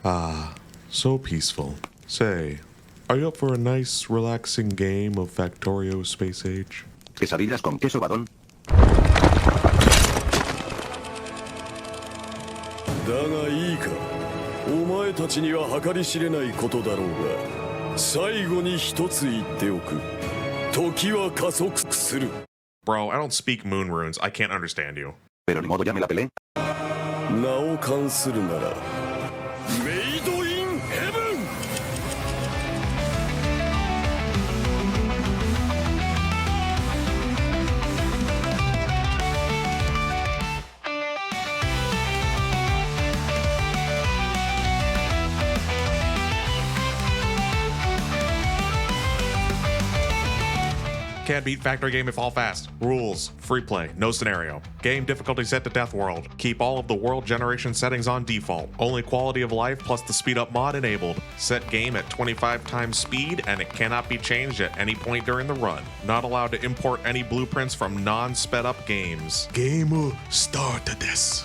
Ah, so peaceful. Say, are you up for a nice, relaxing game of Factorio Space Age? Quesadillas con queso badón. だがいいか、お前たちには計り知れないことだろうが、最後に一つ言っておく。時は加速する。 Bro, I don't speak moon runes. I can't understand you. Pero ni modo ya me la pelé. 名を冠するなら、メイドインヘブン。 Can't beat factory game if all fast. Rules. Free play. No scenario. Game difficulty set to death world. Keep all of the world generation settings on default. Only quality of life plus the speed up mod enabled. Set game at 25 times speed and it cannot be changed at any point during the run. Not allowed to import any blueprints from non-sped up games. Game start this.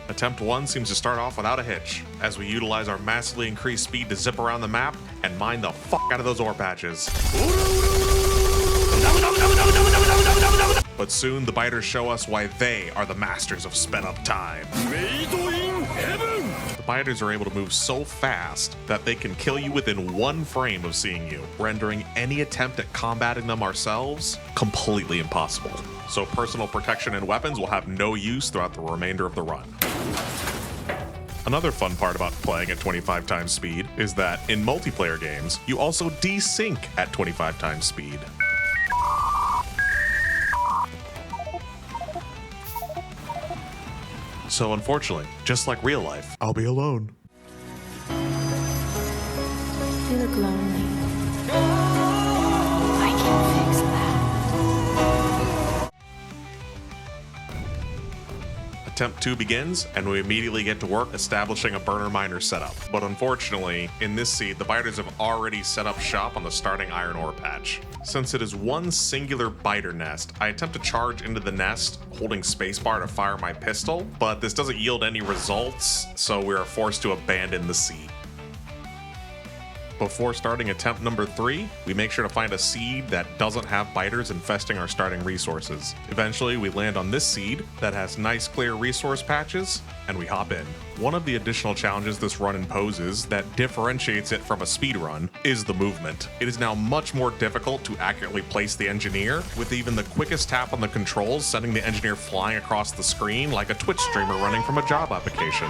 Attempt 1 seems to start off without a hitch, as we utilize our massively increased speed to zip around the map and mine the fuck out of those ore patches. But soon the biters show us why they are the masters of sped up time. The biters are able to move so fast that they can kill you within one frame of seeing you, rendering any attempt at combating them ourselves completely impossible. So personal protection and weapons will have no use throughout the remainder of the run. Another fun part about playing at 25 times speed is that in multiplayer games, you also desync at 25 times speed. So unfortunately, just like real life, I'll be alone. You look lonely. I can fix that. Attempt 2 begins, and we immediately get to work establishing a burner miner setup. But unfortunately, in this seed, the biters have already set up shop on the starting iron ore patch. Since it is one singular biter nest, I attempt to charge into the nest, holding spacebar to fire my pistol, but this doesn't yield any results, so we are forced to abandon the seed. Before starting attempt number 3, we make sure to find a seed that doesn't have biters infesting our starting resources. Eventually, we land on this seed that has nice clear resource patches, and we hop in. One of the additional challenges this run imposes that differentiates it from a speed run is the movement. It is now much more difficult to accurately place the engineer, with even the quickest tap on the controls sending the engineer flying across the screen like a Twitch streamer running from a job application.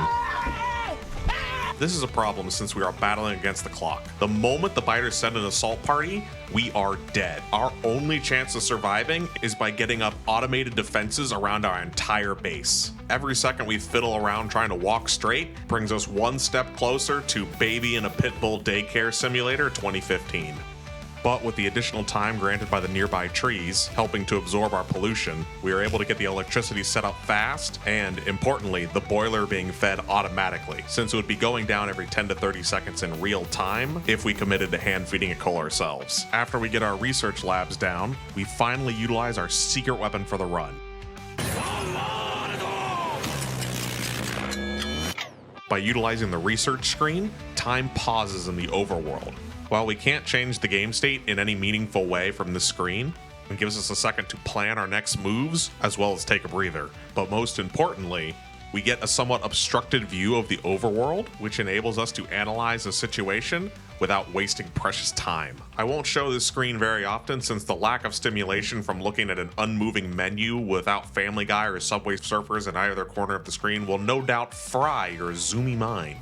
This is a problem since we are battling against the clock. The moment the biters send an assault party, we are dead. Our only chance of surviving is by getting up automated defenses around our entire base. Every second we fiddle around trying to walk straight brings us one step closer to Baby in a Pitbull Daycare Simulator 2015. But with the additional time granted by the nearby trees, helping to absorb our pollution, we are able to get the electricity set up fast, and importantly, the boiler being fed automatically, since it would be going down every 10 to 30 seconds in real time if we committed to hand feeding a coal ourselves. After we get our research labs down, we finally utilize our secret weapon for the run. By utilizing the research screen, time pauses in the overworld. While we can't change the game state in any meaningful way from this screen, it gives us a second to plan our next moves as well as take a breather. But most importantly, we get a somewhat obstructed view of the overworld, which enables us to analyze the situation without wasting precious time. I won't show this screen very often since the lack of stimulation from looking at an unmoving menu without Family Guy or Subway Surfers in either corner of the screen will no doubt fry your zoomy mind.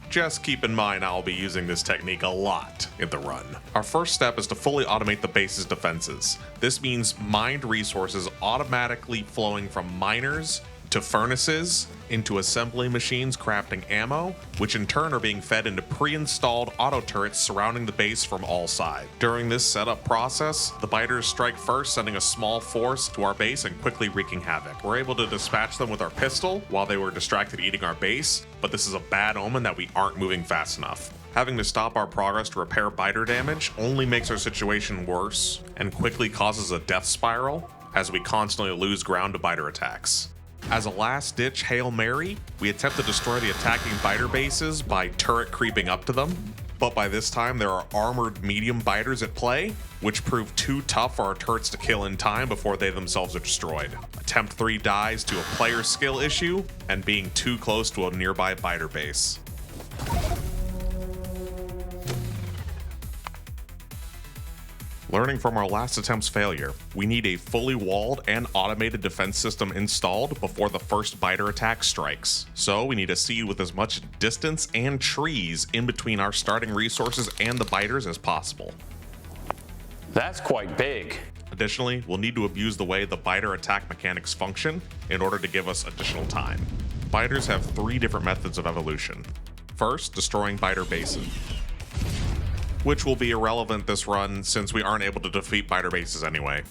Just keep in mind I'll be using this technique a lot in the run. Our first step is to fully automate the base's defenses. This means mined resources automatically flowing from miners to furnaces, into assembly machines crafting ammo, which in turn are being fed into pre-installed auto turrets surrounding the base from all sides. During this setup process, the biters strike first, sending a small force to our base and quickly wreaking havoc. We're able to dispatch them with our pistol while they were distracted eating our base, but this is a bad omen that we aren't moving fast enough. Having to stop our progress to repair biter damage only makes our situation worse and quickly causes a death spiral as we constantly lose ground to biter attacks. As a last-ditch Hail Mary, we attempt to destroy the attacking biter bases by turret creeping up to them. But by this time, there are armored medium biters at play, which prove too tough for our turrets to kill in time before they themselves are destroyed. Attempt 3 dies to a player skill issue and being too close to a nearby biter base. Learning from our last attempt's failure, we need a fully walled and automated defense system installed before the first biter attack strikes. So we need a seed with as much distance and trees in between our starting resources and the biters as possible. That's quite big. Additionally, we'll need to abuse the way the biter attack mechanics function in order to give us additional time. Biters have 3 different methods of evolution. First, destroying biter bases, which will be irrelevant this run since we aren't able to defeat biter bases anyway.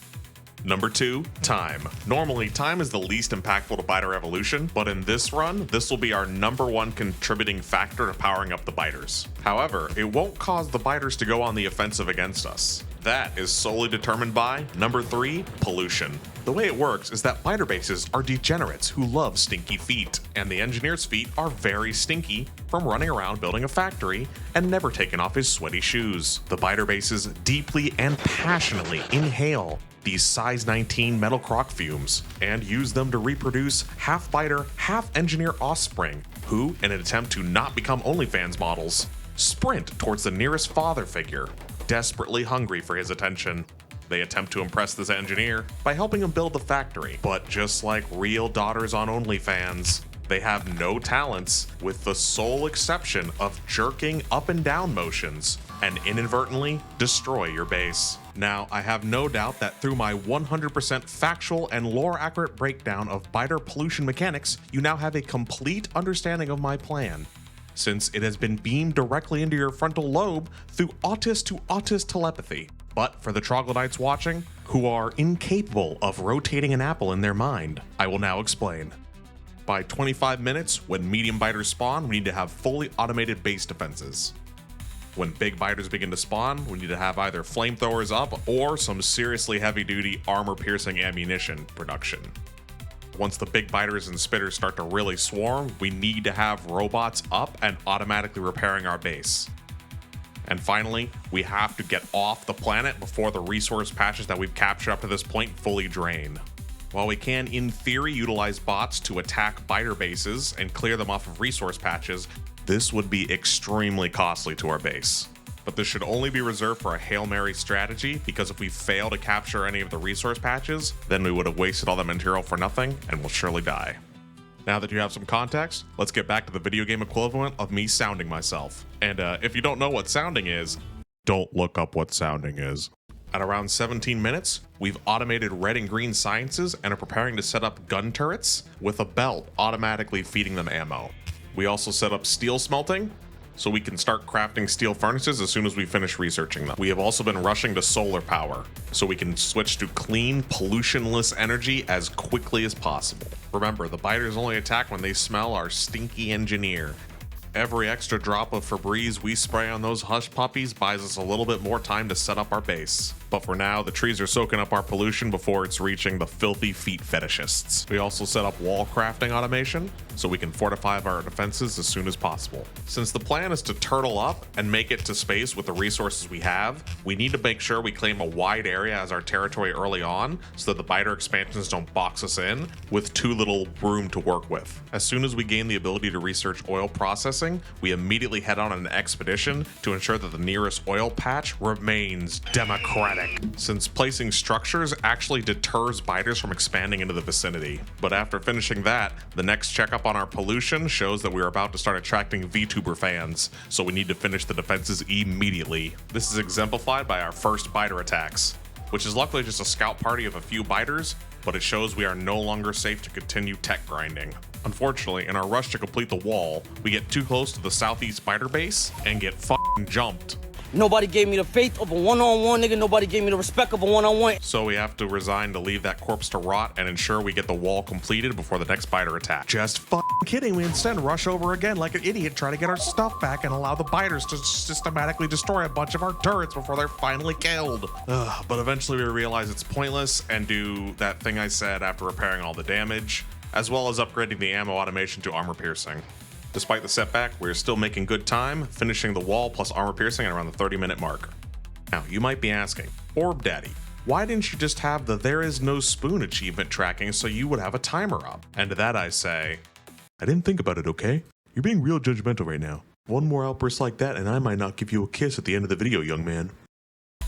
Number 2, time. Normally, time is the least impactful to biter evolution, but in this run, this will be our number 1 contributing factor to powering up the biters. However, it won't cause the biters to go on the offensive against us. That is solely determined by number 3, pollution. The way it works is that biter bases are degenerates who love stinky feet, and the engineer's feet are very stinky from running around building a factory and never taking off his sweaty shoes. The biter bases deeply and passionately inhale these size 19 metal croc fumes and use them to reproduce half biter, half engineer offspring who, in an attempt to not become OnlyFans models, sprint towards the nearest father figure, desperately hungry for his attention. They attempt to impress this engineer by helping him build the factory, but just like real daughters on OnlyFans, they have no talents with the sole exception of jerking up and down motions and inadvertently destroy your base. Now, I have no doubt that through my 100% factual and lore accurate breakdown of biter pollution mechanics, you now have a complete understanding of my plan, since it has been beamed directly into your frontal lobe through autist to autist telepathy. But for the troglodytes watching, who are incapable of rotating an apple in their mind, I will now explain. By 25 minutes, when medium biters spawn, we need to have fully automated base defenses. When big biters begin to spawn, we need to have either flamethrowers up or some seriously heavy-duty armor-piercing ammunition production. Once the big biters and spitters start to really swarm, we need to have robots up and automatically repairing our base. And finally, we have to get off the planet before the resource patches that we've captured up to this point fully drain. While we can, in theory, utilize bots to attack biter bases and clear them off of resource patches, this would be extremely costly to our base. But this should only be reserved for a Hail Mary strategy, because if we fail to capture any of the resource patches, then we would have wasted all that material for nothing and will surely die. Now that you have some context, let's get back to the video game equivalent of me sounding myself. And if you don't know what sounding is, don't look up what sounding is. At around 17 minutes, we've automated red and green sciences and are preparing to set up gun turrets with a belt automatically feeding them ammo. We also set up steel smelting, so we can start crafting steel furnaces as soon as we finish researching them. We have also been rushing to solar power, so we can switch to clean, pollutionless energy as quickly as possible. Remember, the biters only attack when they smell our stinky engineer. Every extra drop of Febreze we spray on those hush puppies buys us a little bit more time to set up our base. But for now, the trees are soaking up our pollution before it's reaching the filthy feet fetishists. We also set up wall crafting automation, so we can fortify our defenses as soon as possible. Since the plan is to turtle up and make it to space with the resources we have, we need to make sure we claim a wide area as our territory early on, so that the biter expansions don't box us in with too little room to work with. As soon as we gain the ability to research oil processing, we immediately head on an expedition to ensure that the nearest oil patch remains democratic, since placing structures actually deters biters from expanding into the vicinity. But after finishing that, the next checkup on our pollution shows that we are about to start attracting VTuber fans, so we need to finish the defenses immediately. This is exemplified by our first biter attacks, which is luckily just a scout party of a few biters, but it shows we are no longer safe to continue tech grinding. Unfortunately, in our rush to complete the wall, we get too close to the southeast biter base and get f***ing jumped. Nobody gave me the faith of a one-on-one, nigga. Nobody gave me the respect of a one-on-one. So we have to resign to leave that corpse to rot and ensure we get the wall completed before the next biter attack. Just f***ing kidding. We instead rush over again like an idiot, try to get our stuff back and allow the biters to systematically destroy a bunch of our turrets before they're finally killed. But eventually we realize it's pointless and do that thing I said after repairing all the damage. as well as upgrading the ammo automation to armor piercing. Despite the setback, we're still making good time, finishing the wall plus armor piercing at around the 30-minute mark. Now, you might be asking, Orb Daddy, why didn't you just have the There Is No Spoon achievement tracking so you would have a timer up? And to that I say, I didn't think about it, okay? You're being real judgmental right now. One more outburst like that and I might not give you a kiss at the end of the video, young man.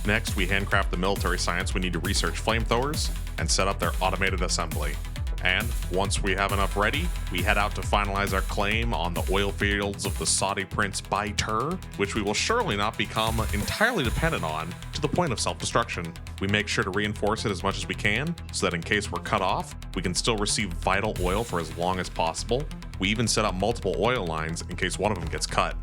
Next, we handcraft the military science we need to research flamethrowers and set up their automated assembly. And once we have enough ready, we head out to finalize our claim on the oil fields of the Saudi Prince Biter, which we will surely not become entirely dependent on to the point of self-destruction. We make sure to reinforce it as much as we can, so that in case we're cut off, we can still receive vital oil for as long as possible. We even set up multiple oil lines in case one of them gets cut.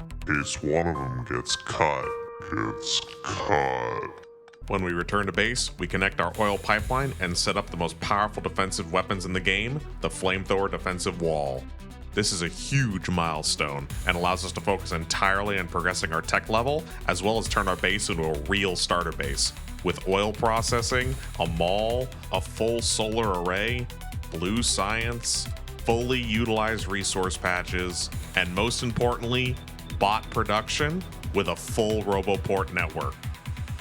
When we return to base, we connect our oil pipeline and set up the most powerful defensive weapons in the game, the flamethrower defensive wall. This is a huge milestone and allows us to focus entirely on progressing our tech level, as well as turn our base into a real starter base, with oil processing, a mall, a full solar array, blue science, fully utilized resource patches, and most importantly, bot production with a full RoboPort network.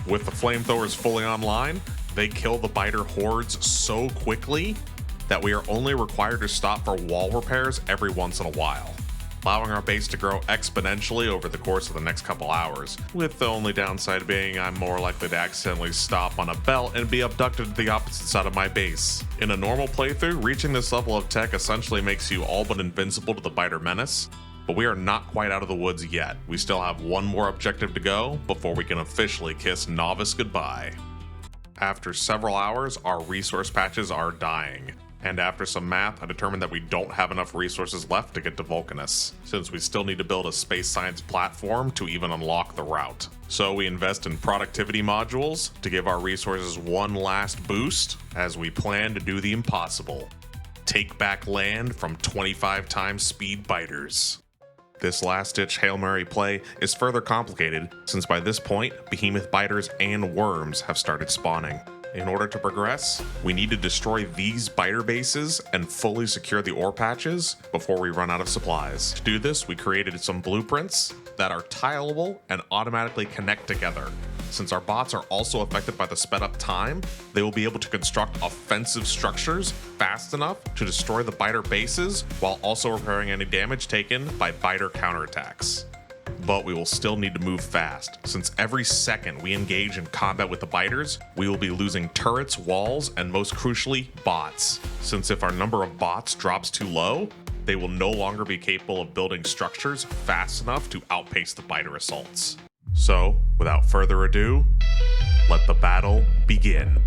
With the flamethrowers fully online, they kill the biter hordes so quickly that we are only required to stop for wall repairs every once in a while, allowing our base to grow exponentially over the course of the next couple hours, with the only downside being I'm more likely to accidentally stop on a belt and be abducted to the opposite side of my base. In a normal playthrough, reaching this level of tech essentially makes you all but invincible to the biter menace, but we are not quite out of the woods yet. We still have one more objective to go before we can officially kiss Novice goodbye. After several hours, our resource patches are dying. And after some math, I determined that we don't have enough resources left to get to Vulcanus, since we still need to build a space science platform to even unlock the route. So we invest in productivity modules to give our resources one last boost as we plan to do the impossible. Take back land from 25 times speed biters. This last-ditch Hail Mary play is further complicated since by this point, behemoth biters and worms have started spawning. In order to progress, we need to destroy these biter bases and fully secure the ore patches before we run out of supplies. To do this, we created some blueprints that are tileable and automatically connect together. Since our bots are also affected by the sped up time, they will be able to construct offensive structures fast enough to destroy the biter bases while also repairing any damage taken by biter counterattacks. But we will still need to move fast, since every second we engage in combat with the biters, we will be losing turrets, walls, and most crucially, bots. Since if our number of bots drops too low, they will no longer be capable of building structures fast enough to outpace the biter assaults. So, without further ado, let the battle begin.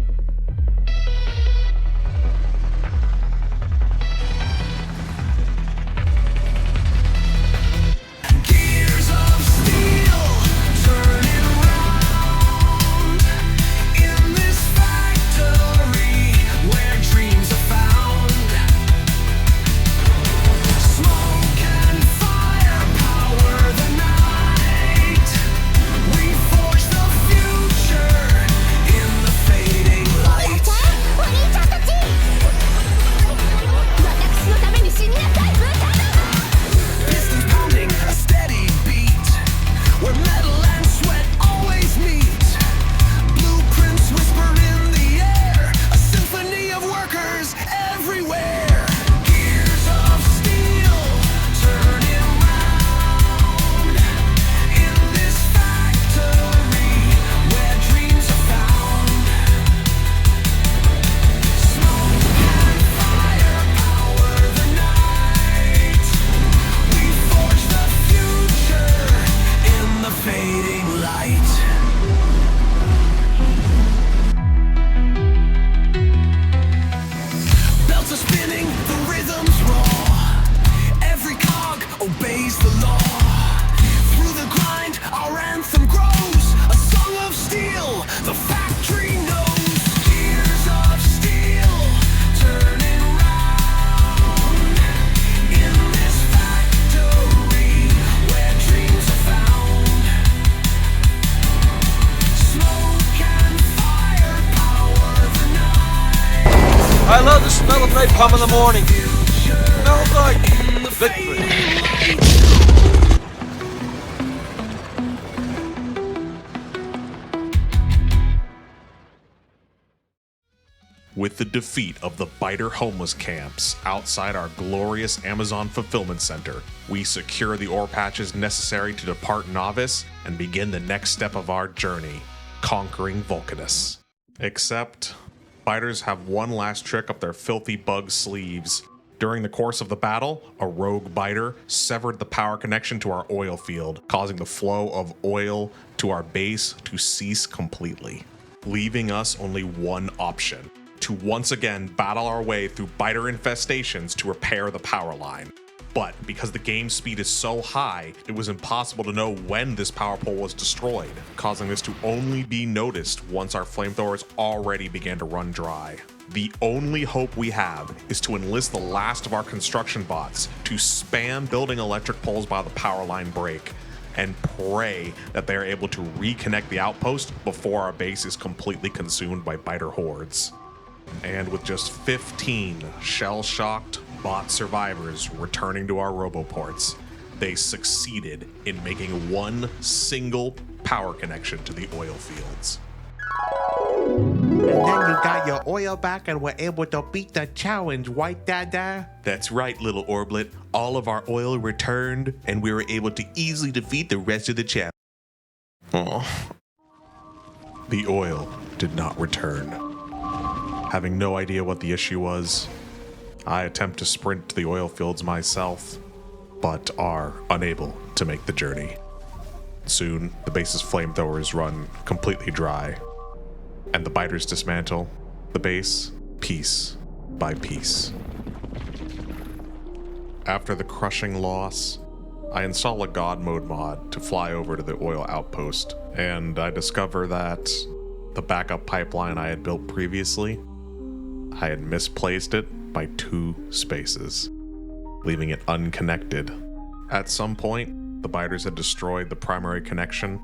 I love the smell of napalm in the morning. like victory. With the defeat of the Biter homeless camps outside our glorious Amazon fulfillment center, we secure the ore patches necessary to depart Novice and begin the next step of our journey, conquering Vulcanus. Except, Biters have one last trick up their filthy bug sleeves. During the course of the battle, a rogue Biter severed the power connection to our oil field, causing the flow of oil to our base to cease completely, leaving us only one option: to once again battle our way through Biter infestations to repair the power line. But because the game speed is so high, it was impossible to know when this power pole was destroyed, causing this to only be noticed once our flamethrowers already began to run dry. The only hope we have is to enlist the last of our construction bots to spam building electric poles by the power line break, and pray that they are able to reconnect the outpost before our base is completely consumed by Biter hordes. And with just 15 shell-shocked bot survivors returning to our roboports, they succeeded in making one single power connection to the oil fields. And then you got your oil back and were able to beat the challenge, White Dada? That's right, little Orblet. All of our oil returned, and we were able to easily defeat the rest of the challenge. Oh. The oil did not return. Having no idea what the issue was, I attempt to sprint to the oil fields myself, but are unable to make the journey. Soon, the base's flamethrowers run completely dry, and the Biters dismantle the base piece by piece. After the crushing loss, I install a God Mode mod to fly over to the oil outpost, and I discover that the backup pipeline I had built previously, I had misplaced it by 2 spaces, leaving it unconnected. At some point, the Biters had destroyed the primary connection,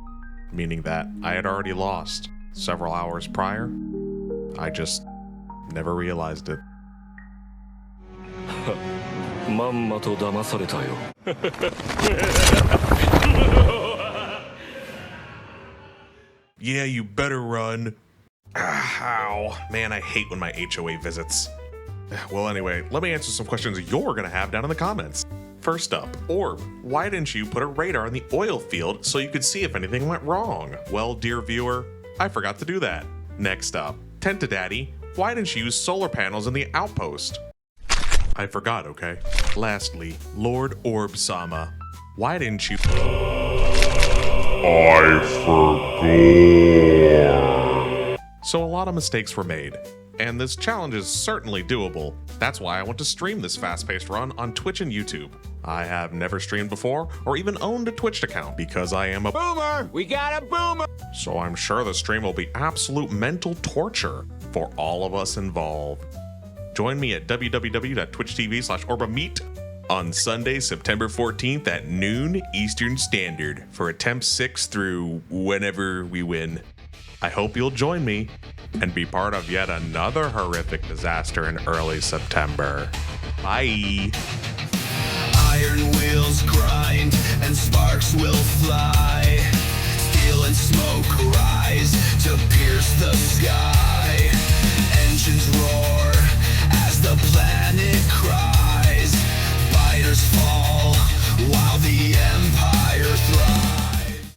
meaning that I had already lost several hours prior. I just never realized it. まんまと騙されたよ。Yeah, you better run. Ow. Man, I hate when my HOA visits. Well, anyway, let me answer some questions you're gonna have down in the comments. First up, Orb, why didn't you put a radar in the oil field so you could see if anything went wrong? Well, dear viewer, I forgot to do that. Next up, Tentadaddy, why didn't you use solar panels in the outpost? I forgot, okay? Lastly, Lord Orb-sama, why didn't you... I forgot. So a lot of mistakes were made, and this challenge is certainly doable. That's why I want to stream this fast-paced run on Twitch and YouTube. I have never streamed before or even owned a Twitch account because I am a boomer. We got a boomer. So I'm sure the stream will be absolute mental torture for all of us involved. Join me at www.twitch.tv/orbameet on Sunday, September 14th at noon Eastern Standard for attempt 6 through whenever we win. I hope you'll join me and be part of yet another horrific disaster in early September. Bye. Iron wheels grind and sparks will fly. Steel and smoke rise to pierce the sky.